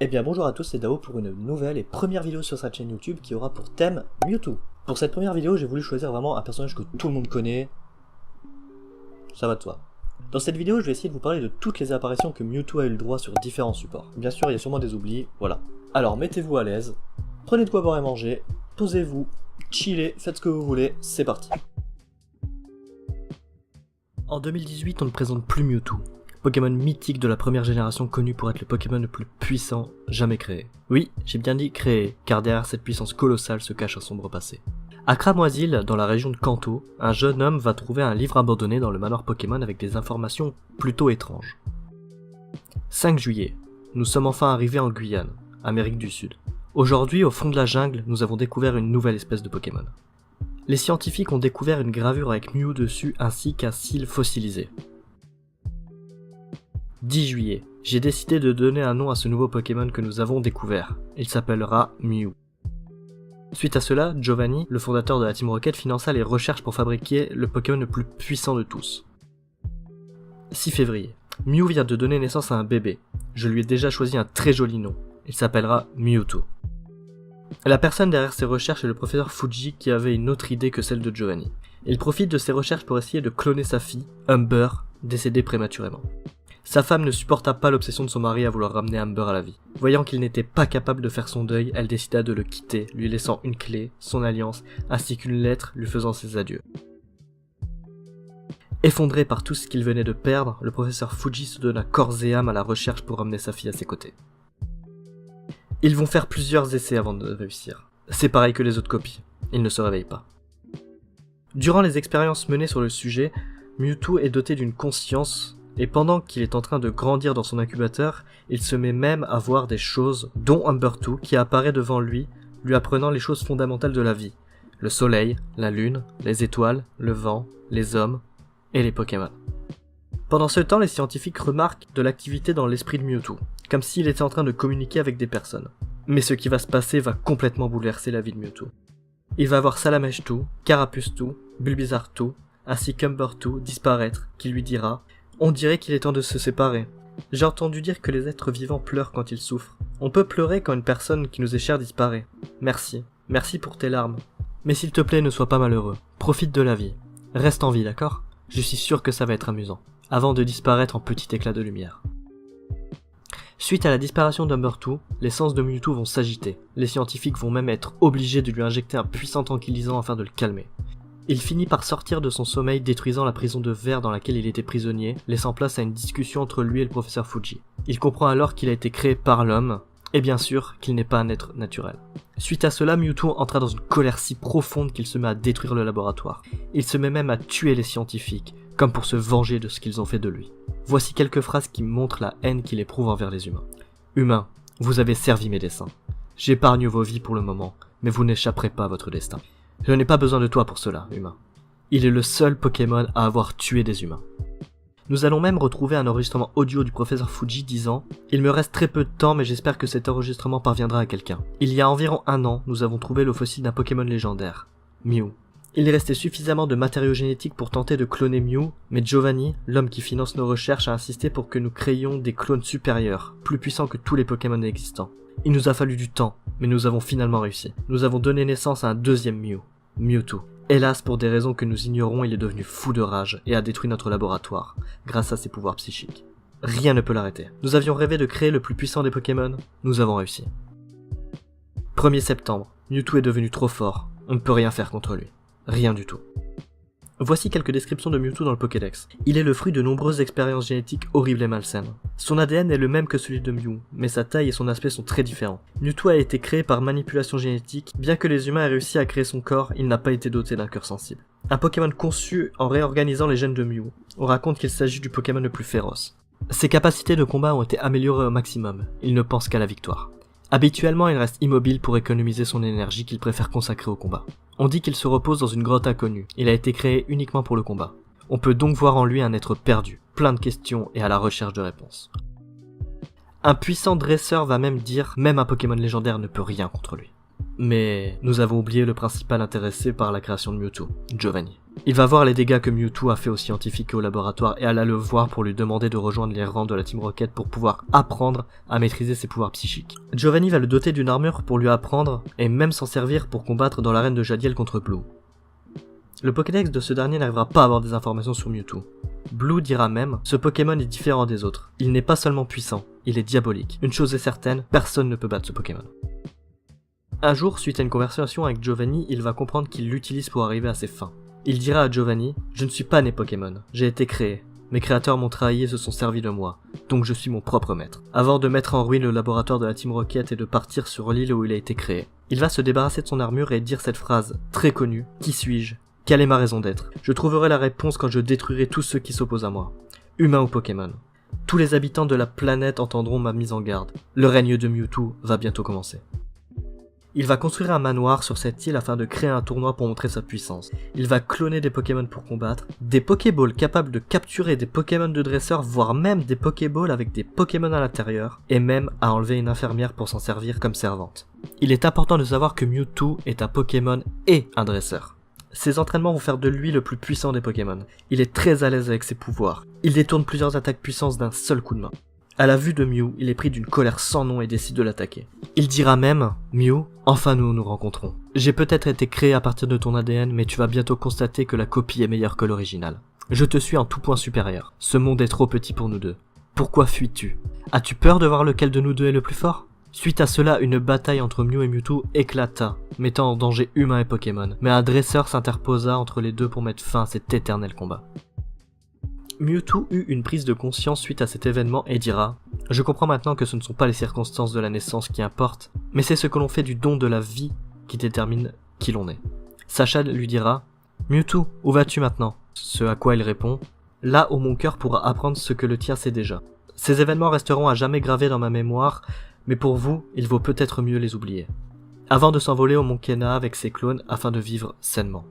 Eh bien bonjour à tous, c'est Dao pour une nouvelle et première vidéo sur cette chaîne YouTube qui aura pour thème Mewtwo. Pour cette première vidéo, j'ai voulu choisir vraiment un personnage que tout le monde connaît. Ça va de soi. Dans cette vidéo, je vais essayer de vous parler de toutes les apparitions que Mewtwo a eu le droit sur différents supports. Bien sûr, il y a sûrement des oublis, voilà. Alors mettez-vous à l'aise, prenez de quoi boire et manger, posez-vous, chillez, faites ce que vous voulez, c'est parti. En 2018, on ne présente plus Mewtwo. Pokémon mythique de la première génération connu pour être le Pokémon le plus puissant jamais créé. Oui, j'ai bien dit créé, car derrière cette puissance colossale se cache un sombre passé. À Cramoisil, dans la région de Kanto, un jeune homme va trouver un livre abandonné dans le manoir Pokémon avec des informations plutôt étranges. 5 juillet, nous sommes enfin arrivés en Guyane, Amérique du Sud. Aujourd'hui, au fond de la jungle, nous avons découvert une nouvelle espèce de Pokémon. Les scientifiques ont découvert une gravure avec Mew dessus ainsi qu'un cil fossilisé. 10 juillet, j'ai décidé de donner un nom à ce nouveau Pokémon que nous avons découvert. Il s'appellera Mew. Suite à cela, Giovanni, le fondateur de la Team Rocket, finança les recherches pour fabriquer le Pokémon le plus puissant de tous. 6 février, Mew vient de donner naissance à un bébé. Je lui ai déjà choisi un très joli nom. Il s'appellera Mewtwo. La personne derrière ces recherches est le professeur Fuji qui avait une autre idée que celle de Giovanni. Il profite de ses recherches pour essayer de cloner sa fille, Humber, décédée prématurément. Sa femme ne supporta pas l'obsession de son mari à vouloir ramener Humber à la vie. Voyant qu'il n'était pas capable de faire son deuil, elle décida de le quitter, lui laissant une clé, son alliance, ainsi qu'une lettre lui faisant ses adieux. Effondré par tout ce qu'il venait de perdre, le professeur Fuji se donna corps et âme à la recherche pour ramener sa fille à ses côtés. Ils vont faire plusieurs essais avant de réussir. C'est pareil que les autres copies, ils ne se réveillent pas. Durant les expériences menées sur le sujet, Mewtwo est doté d'une conscience. Et pendant qu'il est en train de grandir dans son incubateur, il se met même à voir des choses, dont Humber 2 qui apparaît devant lui apprenant les choses fondamentales de la vie. Le soleil, la lune, les étoiles, le vent, les hommes et les Pokémon. Pendant ce temps, les scientifiques remarquent de l'activité dans l'esprit de Mewtwo, comme s'il était en train de communiquer avec des personnes. Mais ce qui va se passer va complètement bouleverser la vie de Mewtwo. Il va voir Salamèche 2, Carapuce 2, Bulbizarre 2, ainsi qu'Humber 2 disparaître, qui lui dira: on dirait qu'il est temps de se séparer. J'ai entendu dire que les êtres vivants pleurent quand ils souffrent. On peut pleurer quand une personne qui nous est chère disparaît. Merci. Merci pour tes larmes. Mais s'il te plaît, ne sois pas malheureux. Profite de la vie. Reste en vie, d'accord? Je suis sûr que ça va être amusant. Avant de disparaître en petit éclat de lumière. Suite à la disparition d'Humber 2, les sens de Mewtwo vont s'agiter. Les scientifiques vont même être obligés de lui injecter un puissant tranquillisant afin de le calmer. Il finit par sortir de son sommeil, détruisant la prison de verre dans laquelle il était prisonnier, laissant place à une discussion entre lui et le professeur Fuji. Il comprend alors qu'il a été créé par l'homme, et bien sûr qu'il n'est pas un être naturel. Suite à cela, Mewtwo entra dans une colère si profonde qu'il se met à détruire le laboratoire. Il se met même à tuer les scientifiques, comme pour se venger de ce qu'ils ont fait de lui. Voici quelques phrases qui montrent la haine qu'il éprouve envers les humains. Humains, vous avez servi mes desseins. J'épargne vos vies pour le moment, mais vous n'échapperez pas à votre destin. Je n'ai pas besoin de toi pour cela, humain. Il est le seul Pokémon à avoir tué des humains. Nous allons même retrouver un enregistrement audio du professeur Fuji disant « Il me reste très peu de temps mais j'espère que cet enregistrement parviendra à quelqu'un. Il y a environ 1 an, nous avons trouvé le fossile d'un Pokémon légendaire, Mew. Il restait suffisamment de matériaux génétiques pour tenter de cloner Mew, mais Giovanni, l'homme qui finance nos recherches, a insisté pour que nous créions des clones supérieurs, plus puissants que tous les Pokémon existants. Il nous a fallu du temps, mais nous avons finalement réussi. Nous avons donné naissance à un deuxième Mew, Mewtwo. Hélas, pour des raisons que nous ignorons, il est devenu fou de rage et a détruit notre laboratoire, grâce à ses pouvoirs psychiques. Rien ne peut l'arrêter. Nous avions rêvé de créer le plus puissant des Pokémon, nous avons réussi. 1er septembre, Mewtwo est devenu trop fort, on ne peut rien faire contre lui. Rien du tout. Voici quelques descriptions de Mewtwo dans le Pokédex. Il est le fruit de nombreuses expériences génétiques horribles et malsaines. Son ADN est le même que celui de Mew, mais sa taille et son aspect sont très différents. Mewtwo a été créé par manipulation génétique, bien que les humains aient réussi à créer son corps, il n'a pas été doté d'un cœur sensible. Un Pokémon conçu en réorganisant les gènes de Mew. On raconte qu'il s'agit du Pokémon le plus féroce. Ses capacités de combat ont été améliorées au maximum, il ne pense qu'à la victoire. Habituellement, il reste immobile pour économiser son énergie qu'il préfère consacrer au combat. On dit qu'il se repose dans une grotte inconnue, il a été créé uniquement pour le combat. On peut donc voir en lui un être perdu, plein de questions et à la recherche de réponses. Un puissant dresseur va même dire, même un Pokémon légendaire ne peut rien contre lui. Mais nous avons oublié le principal intéressé par la création de Mewtwo, Giovanni. Il va voir les dégâts que Mewtwo a fait aux scientifiques et au laboratoire et alla le voir pour lui demander de rejoindre les rangs de la Team Rocket pour pouvoir apprendre à maîtriser ses pouvoirs psychiques. Giovanni va le doter d'une armure pour lui apprendre et même s'en servir pour combattre dans l'arène de Jadiel contre Blue. Le Pokédex de ce dernier n'arrivera pas à avoir des informations sur Mewtwo. Blue dira même, ce Pokémon est différent des autres. Il n'est pas seulement puissant, il est diabolique. Une chose est certaine, personne ne peut battre ce Pokémon. Un jour, suite à une conversation avec Giovanni, il va comprendre qu'il l'utilise pour arriver à ses fins. Il dira à Giovanni, « Je ne suis pas né Pokémon, j'ai été créé. Mes créateurs m'ont trahi et se sont servis de moi, donc je suis mon propre maître. » Avant de mettre en ruine le laboratoire de la Team Rocket et de partir sur l'île où il a été créé, il va se débarrasser de son armure et dire cette phrase très connue, « Qui suis-je ? Quelle est ma raison d'être ? Je trouverai la réponse quand je détruirai tous ceux qui s'opposent à moi. Humains ou Pokémon. Tous les habitants de la planète entendront ma mise en garde. Le règne de Mewtwo va bientôt commencer. » Il va construire un manoir sur cette île afin de créer un tournoi pour montrer sa puissance. Il va cloner des Pokémon pour combattre, des Pokéballs capables de capturer des Pokémon de dresseur, voire même des Pokéballs avec des Pokémon à l'intérieur, et même à enlever une infirmière pour s'en servir comme servante. Il est important de savoir que Mewtwo est un Pokémon et un dresseur. Ses entraînements vont faire de lui le plus puissant des Pokémon. Il est très à l'aise avec ses pouvoirs. Il détourne plusieurs attaques puissantes d'un seul coup de main. À la vue de Mew, il est pris d'une colère sans nom et décide de l'attaquer. Il dira même, « Mew, enfin nous nous rencontrons. J'ai peut-être été créé à partir de ton ADN, mais tu vas bientôt constater que la copie est meilleure que l'original. Je te suis en tout point supérieur. Ce monde est trop petit pour nous deux. Pourquoi fuis-tu? As-tu peur de voir lequel de nous deux est le plus fort ?» Suite à cela, une bataille entre Mew et Mewtwo éclata, mettant en danger humains et Pokémon, mais un dresseur s'interposa entre les deux pour mettre fin à cet éternel combat. Mewtwo eut une prise de conscience suite à cet événement et dira « Je comprends maintenant que ce ne sont pas les circonstances de la naissance qui importent, mais c'est ce que l'on fait du don de la vie qui détermine qui l'on est. » Sacha lui dira « Mewtwo, où vas-tu maintenant ?» Ce à quoi il répond « Là où mon cœur pourra apprendre ce que le tien sait déjà. Ces événements resteront à jamais gravés dans ma mémoire, mais pour vous, il vaut peut-être mieux les oublier. » Avant de s'envoler au mont Kena avec ses clones afin de vivre sainement.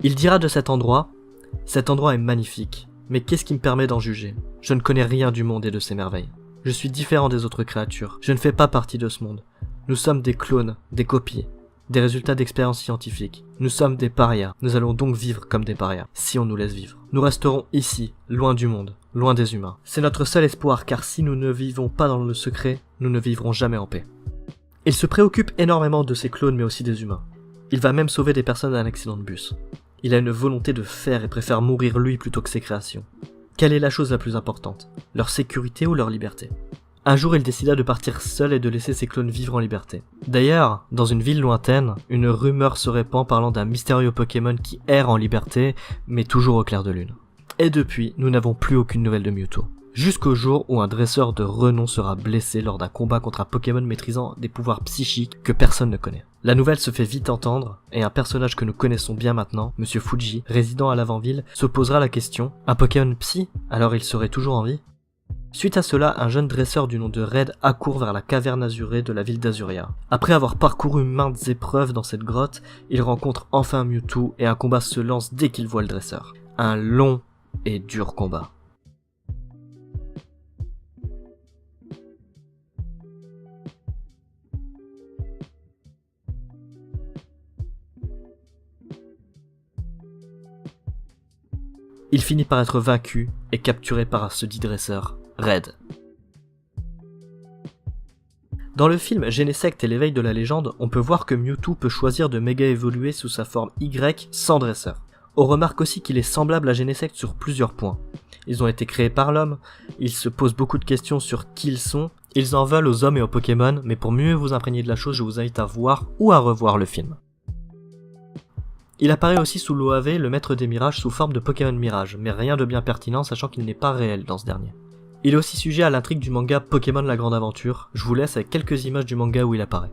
Il dira de cet endroit « Cet endroit est magnifique. Mais qu'est-ce qui me permet d'en juger? Je ne connais rien du monde et de ses merveilles. Je suis différent des autres créatures. Je ne fais pas partie de ce monde. Nous sommes des clones, des copies, des résultats d'expériences scientifiques. Nous sommes des parias. Nous allons donc vivre comme des parias, si on nous laisse vivre. Nous resterons ici, loin du monde, loin des humains. C'est notre seul espoir, car si nous ne vivons pas dans le secret, nous ne vivrons jamais en paix. Il se préoccupe énormément de ses clones, mais aussi des humains. Il va même sauver des personnes d'un accident de bus. Il a une volonté de faire et préfère mourir lui plutôt que ses créations. Quelle est la chose la plus importante? Leur sécurité ou leur liberté? Un jour, il décida de partir seul et de laisser ses clones vivre en liberté. D'ailleurs, dans une ville lointaine, une rumeur se répand parlant d'un mystérieux Pokémon qui erre en liberté, mais toujours au clair de lune. Et depuis, nous n'avons plus aucune nouvelle de Mewtwo. Jusqu'au jour où un dresseur de renom sera blessé lors d'un combat contre un Pokémon maîtrisant des pouvoirs psychiques que personne ne connaît. La nouvelle se fait vite entendre, et un personnage que nous connaissons bien maintenant, Monsieur Fuji, résident à l'avant-ville, se posera la question « Un Pokémon psy? Alors il serait toujours en vie ?» Suite à cela, un jeune dresseur du nom de Red accourt vers la caverne azurée de la ville d'Azuria. Après avoir parcouru maintes épreuves dans cette grotte, il rencontre enfin Mewtwo et un combat se lance dès qu'il voit le dresseur. Un long et dur combat. Il finit par être vaincu et capturé par ce dit dresseur, Red. Dans le film Genesect et l'éveil de la légende, on peut voir que Mewtwo peut choisir de méga évoluer sous sa forme Y sans dresseur. On remarque aussi qu'il est semblable à Genesect sur plusieurs points. Ils ont été créés par l'homme, ils se posent beaucoup de questions sur qui ils sont, ils en veulent aux hommes et aux Pokémon, mais pour mieux vous imprégner de la chose, je vous invite à voir ou à revoir le film. Il apparaît aussi sous l'OAV, le maître des mirages, sous forme de Pokémon Mirage, mais rien de bien pertinent sachant qu'il n'est pas réel dans ce dernier. Il est aussi sujet à l'intrigue du manga Pokémon la Grande Aventure, je vous laisse avec quelques images du manga où il apparaît.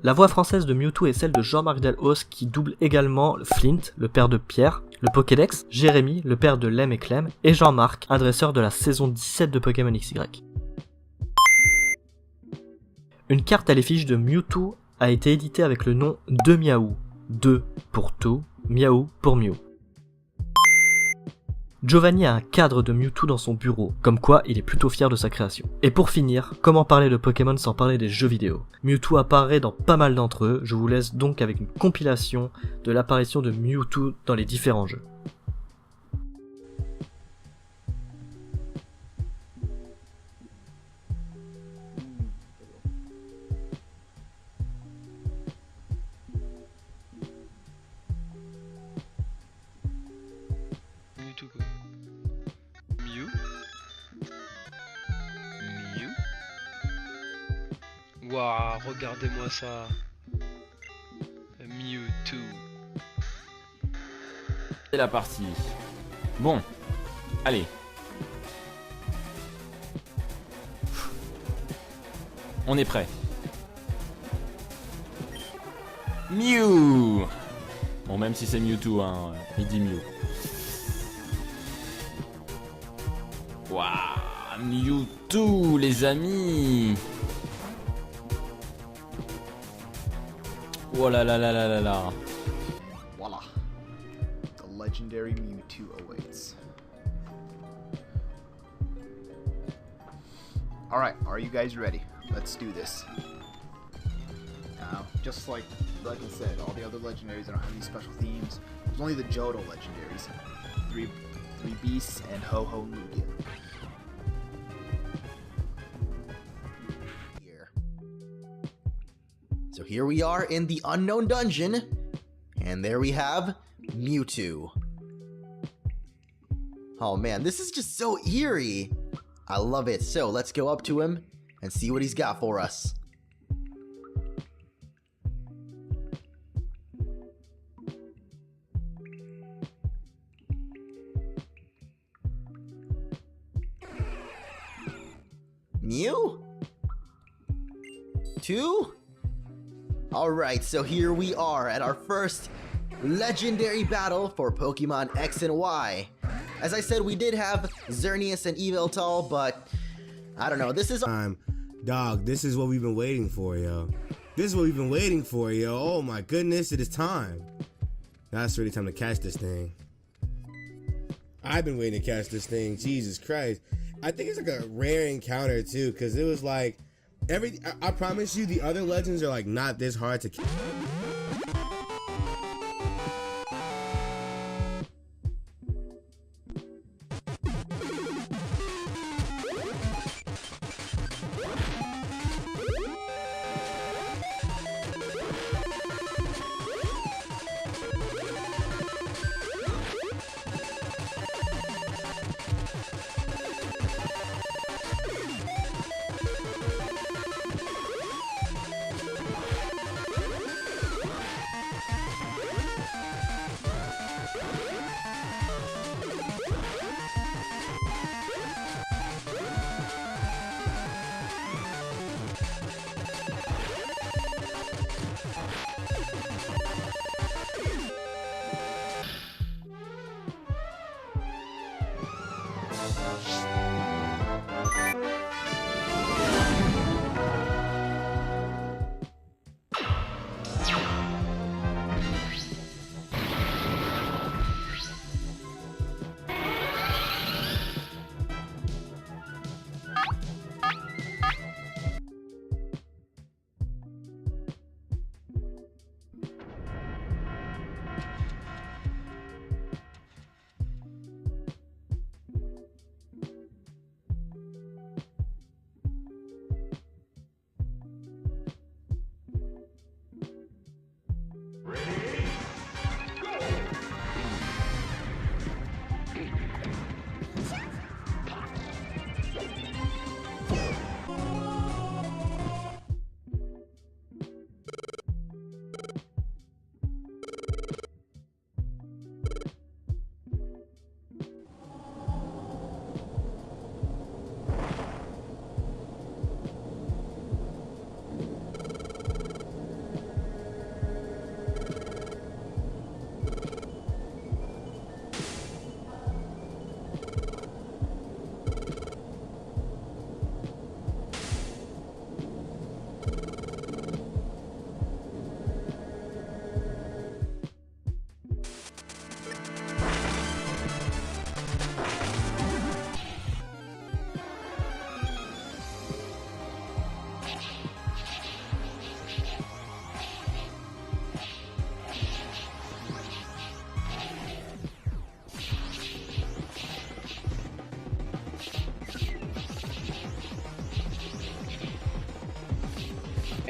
La voix française de Mewtwo est celle de Jean-Marc Delhausse qui double également Flint, le père de Pierre, le Pokédex, Jérémy, le père de Lem et Clem, et Jean-Marc, un dresseur de la saison 17 de Pokémon XY. Une carte à l'effigie de Mewtwo a été édité avec le nom de Miaou. 2 pour tout, Miaou pour Mew. Giovanni a un cadre de Mewtwo dans son bureau, comme quoi il est plutôt fier de sa création. Et pour finir, comment parler de Pokémon sans parler des jeux vidéo? Mewtwo apparaît dans pas mal d'entre eux, je vous laisse donc avec une compilation de l'apparition de Mewtwo dans les différents jeux. Mewtwo quoi. Mew. Waouh, regardez-moi ça. Mewtwo. C'est la partie. Bon, allez. On est prêt. Mew. Bon, même si c'est Mewtwo, hein, il dit Mew. Waouh, Mewtwo, les amis. Oh là là là là là là. Voila. The legendary Mewtwo awaits. Alright, are you guys ready? Let's do this. Now, just like I said, all the other legendaries don't have any special themes. There's only the Johto legendaries. Three beasts and Ho-Ho Lugia. So here we are in the unknown dungeon, and there we have Mewtwo. Oh man, this is just so eerie. I love it. So let's go up to him and see what he's got for us. Mew? Two? Alright, so here we are at our first legendary battle for Pokemon X and Y. As I said, we did have Xerneas and Yveltal, but I don't know, this is... Dog, this is what we've been waiting for, yo. This is what we've been waiting for, yo. Oh my goodness, it is time. Now it's really time to catch this thing. I've been waiting to catch this thing, Jesus Christ. I think it's like a rare encounter too, because it was like, I promise you, the other legends are like not this hard to catch.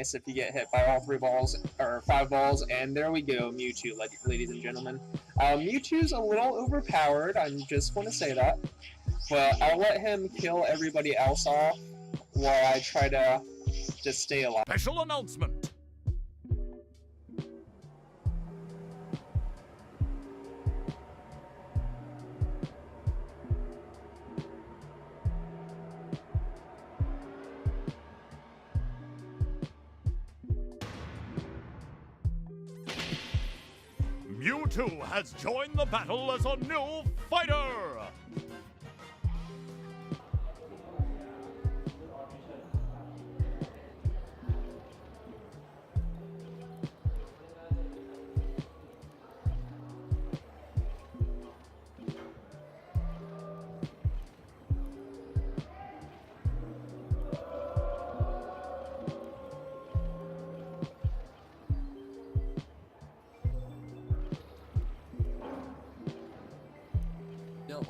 If you get hit by all 3 balls or 5 balls, and there we go, Mewtwo, ladies and gentlemen. Mewtwo's a little overpowered. I'm just going to say that, but I'll let him kill everybody else off while I try to just stay alive. Special announcement. Mewtwo has joined the battle as a new fighter!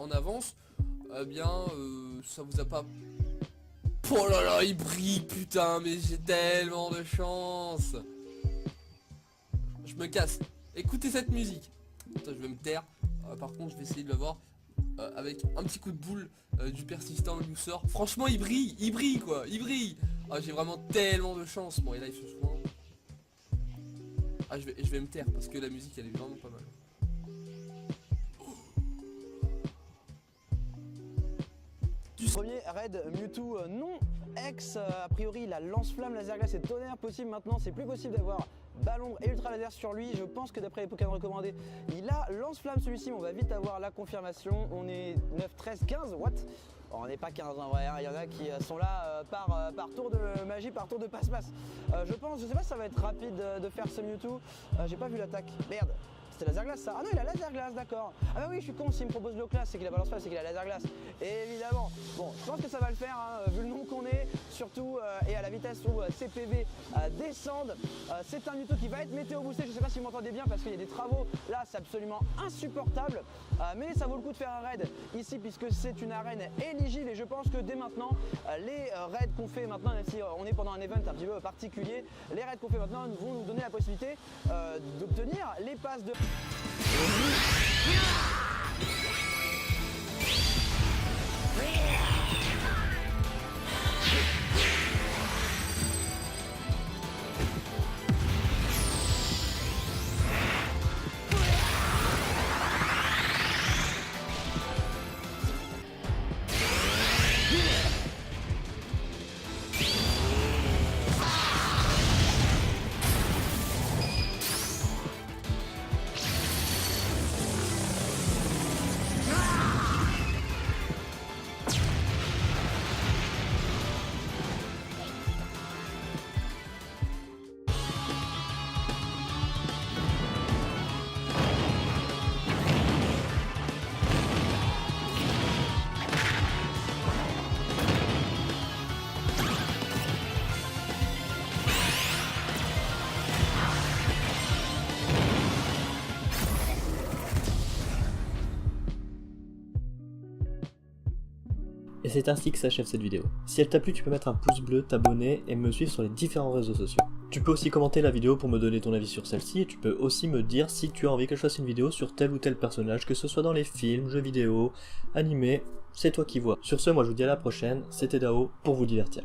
On avance, ça vous a pas... Oh là là, il brille, putain, mais j'ai tellement de chance. Je me casse. Écoutez cette musique. Attends, je vais me taire. Par contre, je vais essayer de l'avoir avec un petit coup de boule du persistant Loser. Franchement, il brille quoi, il brille. Ah, j'ai vraiment tellement de chance. Bon, et là, il se souvent. Ah, je vais me taire parce que la musique, elle est vraiment pas mal. Premier raid Mewtwo non ex, a priori il a lance-flamme, laser glace et tonnerre possible. Maintenant c'est plus possible d'avoir ballon et ultra laser sur lui. Je pense que d'après les Pokémon recommandés il a lance-flamme celui-ci, mais on va vite avoir la confirmation. On est 9, 13, 15, what? On n'est pas 15 en vrai, hein. Il y en a qui sont là par tour de magie, par tour de passe-passe. Je sais pas si ça va être rapide de faire ce Mewtwo. J'ai pas vu l'attaque, merde. C'était laser glace ça? Ah non, il a laser glace, d'accord. Ah bah oui, je suis con, s'il me propose l'eau classe, c'est qu'il a balance pas, c'est qu'il a laser glace. Et évidemment, bon, je pense que ça va le faire, hein, vu le nom qu'on est, surtout, et à la vitesse où ses PV descendent. C'est un Mewtwo qui va être météo boosté, je sais pas si vous m'entendez bien parce qu'il y a des travaux, là c'est absolument insupportable. Mais ça vaut le coup de faire un raid ici puisque c'est une arène éligible et je pense que dès maintenant, les raids qu'on fait maintenant, même si on est pendant un event un petit peu particulier, les raids qu'on fait maintenant vont nous donner la possibilité d'obtenir les passes de... Et c'est ainsi que s'achève cette vidéo. Si elle t'a plu, tu peux mettre un pouce bleu, t'abonner et me suivre sur les différents réseaux sociaux. Tu peux aussi commenter la vidéo pour me donner ton avis sur celle-ci et tu peux aussi me dire si tu as envie que je fasse une vidéo sur tel ou tel personnage, que ce soit dans les films, jeux vidéo, animés, c'est toi qui vois. Sur ce, moi je vous dis à la prochaine, c'était Dao pour vous divertir.